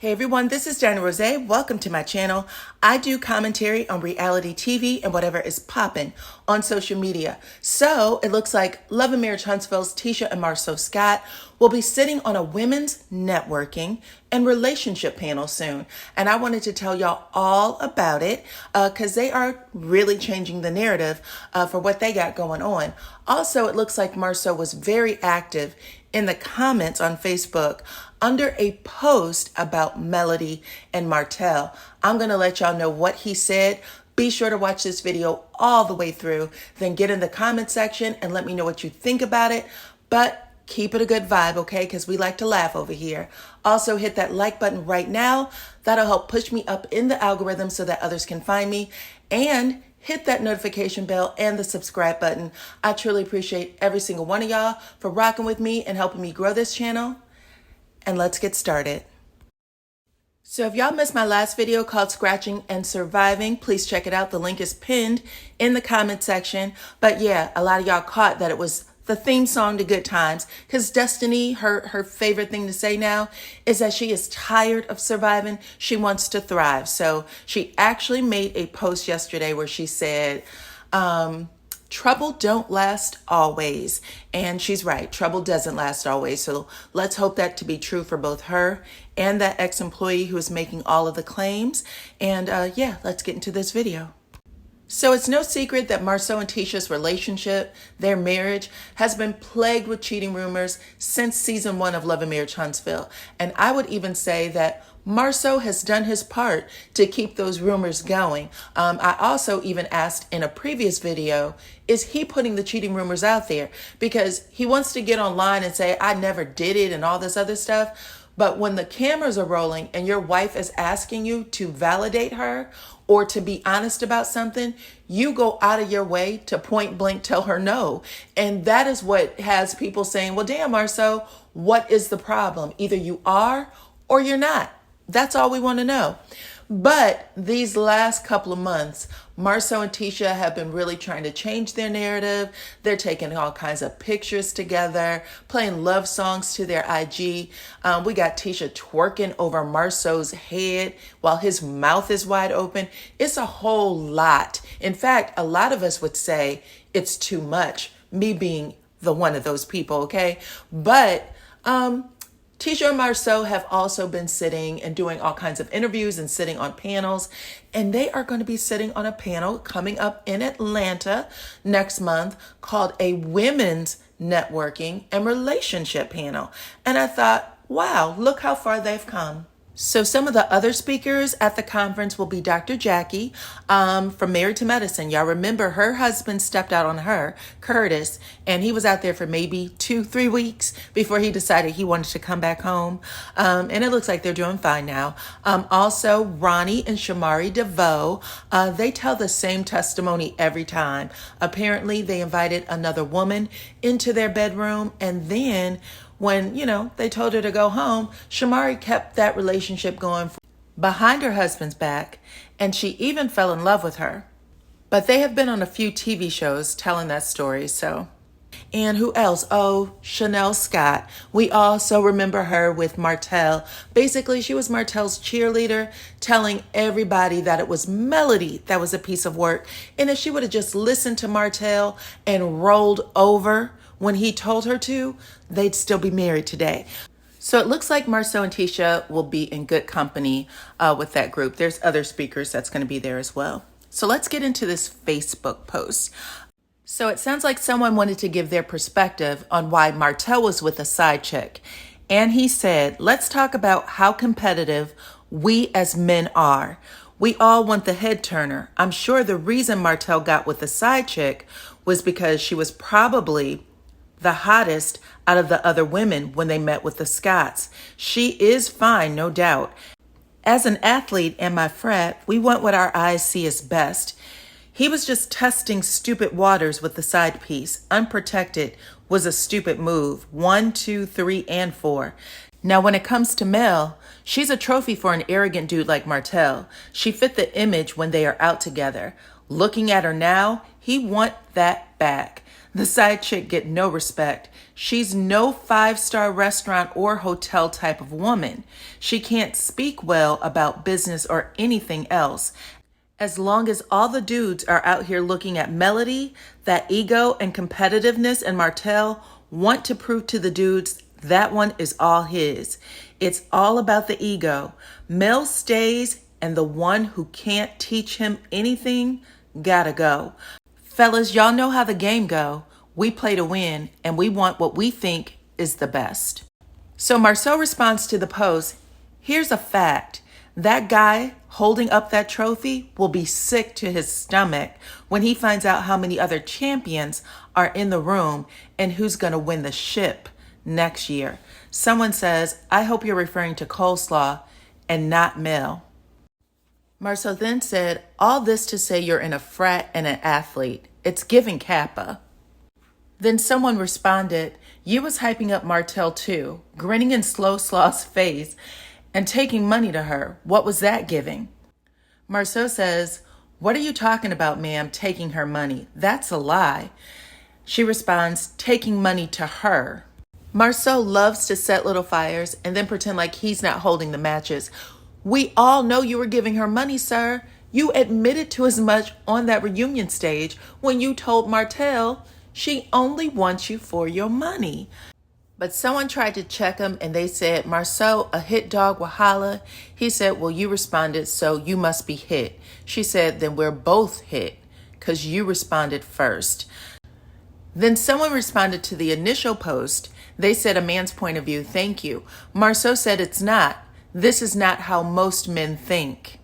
Hey everyone, this is DyanaRozay. Welcome to my channel. I do commentary on reality TV and whatever is popping on social media. So it looks like Love and Marriage Huntsville's Tisha and Marcel Scott will be sitting on a women's networking and relationship panel soon. And I wanted to tell y'all all about it because they are really changing the narrative for what they got going on. Also, it looks like Marcel was very active in the comments on Facebook under a post about Melody and Martell. I'm going to let y'all know what he said. Be sure to watch this video all the way through, then get in the comment section and let me know what you think about it. But keep it a good vibe, okay? Because we like to laugh over here. Also, hit that like button right now. That'll help push me up in the algorithm so that others can find me. And hit that notification bell and the subscribe button. I truly appreciate every single one of y'all for rocking with me and helping me grow this channel. And let's get started. So if y'all missed my last video called Scratching and Surviving, please check it out. The link is pinned in the comment section. But yeah, a lot of y'all caught that it was the theme song to Good Times because Destiny, her favorite thing to say now is that she is tired of surviving. She wants to thrive. So she actually made a post yesterday where she said, trouble don't last always. And she's right. Trouble doesn't last always. So let's hope that to be true for both her and that ex-employee who is making all of the claims. And yeah, let's get into this video. So it's no secret that Marcel and Tisha's relationship, their marriage, has been plagued with cheating rumors since season 1 of Love and Marriage Huntsville. And I would even say that Marcel has done his part to keep those rumors going. I also even asked in a previous video, is he putting the cheating rumors out there? Because he wants to get online and say, I never did it and all this other stuff. But when the cameras are rolling and your wife is asking you to validate her or to be honest about something, you go out of your way to point blank tell her no. And that is what has people saying, well, damn, Marcel, what is the problem? Either you are or you're not. That's all we want to know. But these last couple of months, Marcel and Tisha have been really trying to change their narrative. They're taking all kinds of pictures together, playing love songs to their IG. We got Tisha twerking over Marcel's head while his mouth is wide open. It's a whole lot. In fact, a lot of us would say it's too much, me being the one of those people, okay? But Tisha and Marcel have also been sitting and doing all kinds of interviews and sitting on panels, and they are going to be sitting on a panel coming up in Atlanta next month called a Women's Networking and Relationship Panel. And I thought, wow, look how far they've come. So some of the other speakers at the conference will be Dr. Jackie from Married to Medicine. Y'all remember her husband stepped out on her, Curtis, and he was out there for maybe 2-3 weeks before he decided he wanted to come back home. And it looks like they're doing fine now. Also, Ronnie and Shamari DeVoe, they tell the same testimony every time. Apparently, they invited another woman into their bedroom, and then when, they told her to go home, Shamari kept that relationship going behind her husband's back, and she even fell in love with her. But they have been on a few TV shows telling that story, so. And who else? Oh, Chanel Scott. We also remember her with Martell. Basically, she was Martell's cheerleader, telling everybody that it was Melody that was a piece of work. And if she would have just listened to Martell and rolled over when he told her to, they'd still be married today. So it looks like Marcel and Tisha will be in good company with that group. There's other speakers that's going to be there as well. So let's get into this Facebook post. So it sounds like someone wanted to give their perspective on why Martell was with a side chick. And he said, let's talk about how competitive we as men are. We all want the head turner. I'm sure the reason Martell got with the side chick was because she was probably the hottest out of the other women when they met with the Scotts. She is fine, no doubt. As an athlete and my frat, we want what our eyes see as best. He was just testing stupid waters with the side piece. Unprotected was a stupid move. 1, 2, 3, and 4. Now, when it comes to Mel, she's a trophy for an arrogant dude like Martell. She fit the image when they are out together. Looking at her now, he want that back. The side chick get no respect. She's no five-star restaurant or hotel type of woman. She can't speak well about business or anything else. As long as all the dudes are out here looking at Melody, that ego and competitiveness and Martell want to prove to the dudes that one is all his. It's all about the ego. Mel stays, and the one who can't teach him anything gotta go. Fellas, y'all know how the game go. We play to win, and we want what we think is the best. So Marcel responds to the post, here's a fact. That guy holding up that trophy will be sick to his stomach when he finds out how many other champions are in the room and who's going to win the ship next year. Someone says, I hope you're referring to coleslaw and not Mel. Marcel then said, all this to say you're in a frat and an athlete. It's giving Kappa. Then someone responded, you was hyping up Martell too, grinning in Slow Slaw's face and taking money to her. What was that giving? Marcel says, what are you talking about, ma'am, taking her money? That's a lie. She responds, taking money to her. Marcel loves to set little fires and then pretend like he's not holding the matches. We all know you were giving her money, sir. You admitted to as much on that reunion stage when you told Martell she only wants you for your money. But someone tried to check him and they said, Marcel, a hit dog will holla. He said, well, you responded, so you must be hit. She said, then we're both hit because you responded first. Then someone responded to the initial post. They said, a man's point of view, thank you. Marcel said, it's not. This is not how most men think.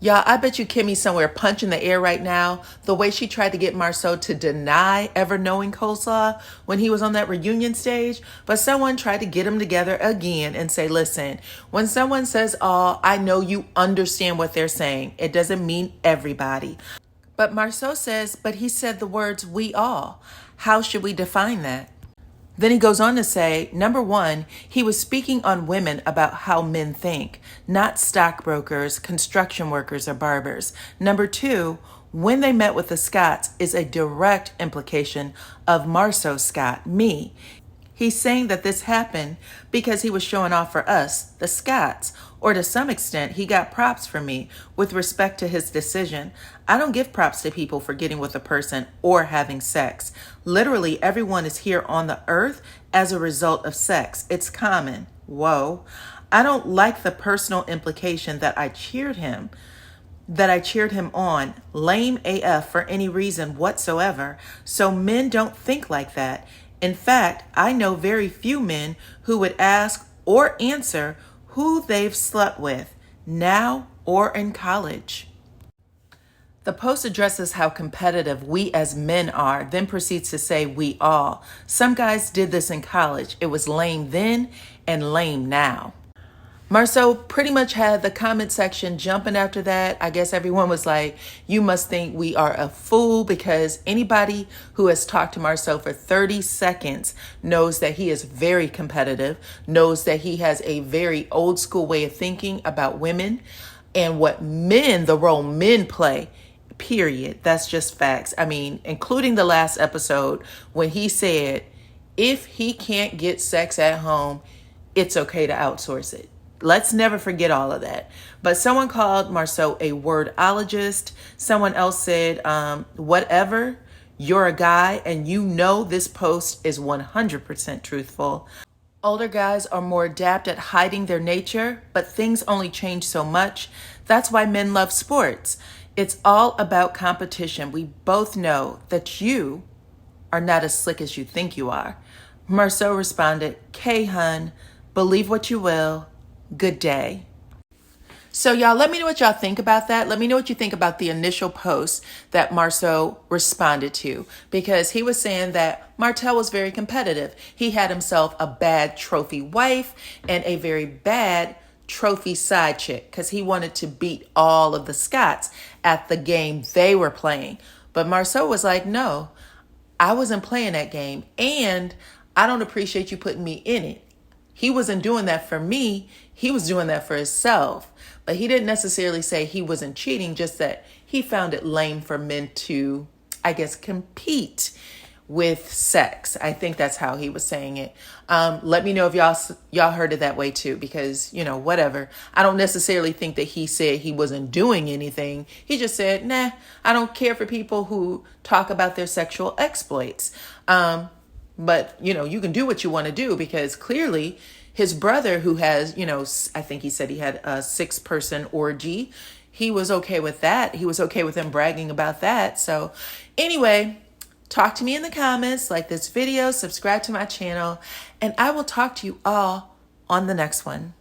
Y'all, I bet you Kimmy's somewhere punching the air right now. The way she tried to get Marcel to deny ever knowing coleslaw when he was on that reunion stage. But someone tried to get him together again and say, listen, when someone says all, I know you understand what they're saying. It doesn't mean everybody. But Marcel says, but he said the words we all. How should we define that? Then he goes on to say, number one, he was speaking on women about how men think, not stockbrokers, construction workers, or barbers. Number two, when they met with the Scotts is a direct implication of Marceau Scott, me. He's saying that this happened because he was showing off for us, the Scotts, or to some extent, he got props from me with respect to his decision. I don't give props to people for getting with a person or having sex. Literally, everyone is here on the earth as a result of sex. It's common. Whoa. I don't like the personal implication that I cheered him on. Lame AF for any reason whatsoever. So men don't think like that. In fact, I know very few men who would ask or answer who they've slept with, now or in college. The post addresses how competitive we as men are, then proceeds to say we all. Some guys did this in college. It was lame then and lame now. Marcel pretty much had the comment section jumping after that. I guess everyone was like, you must think we are a fool, because anybody who has talked to Marcel for 30 seconds knows that he is very competitive, knows that he has a very old school way of thinking about women and what men, the role men play, period. That's just facts. I mean, including the last episode when he said, if he can't get sex at home, it's okay to outsource it. Let's never forget all of that. But someone called Marcel a wordologist. Someone else said, whatever, you're a guy and you know this post is 100% truthful. Older guys are more adept at hiding their nature, but things only change so much. That's why men love sports. It's all about competition. We both know that you are not as slick as you think you are. Marcel responded, K hun, believe what you will. Good day. So y'all, let me know what y'all think about that. Let me know what you think about the initial post that Marcel responded to, because he was saying that Martell was very competitive. He had himself a bad trophy wife and a very bad trophy side chick because he wanted to beat all of the Scotts at the game they were playing. But Marcel was like, no, I wasn't playing that game and I don't appreciate you putting me in it. He wasn't doing that for me. He was doing that for himself. But he didn't necessarily say he wasn't cheating, just that he found it lame for men to, I guess, compete with sex. I think that's how he was saying it. Let me know if y'all heard it that way too, because, you know, whatever. I don't necessarily think that he said he wasn't doing anything. He just said, nah, I don't care for people who talk about their sexual exploits. But, you know, you can do what you want to do, because clearly his brother, who has, you know, I think he said he had a 6-person orgy. He was okay with that. He was okay with him bragging about that. So anyway, talk to me in the comments, like this video, subscribe to my channel, and I will talk to you all on the next one.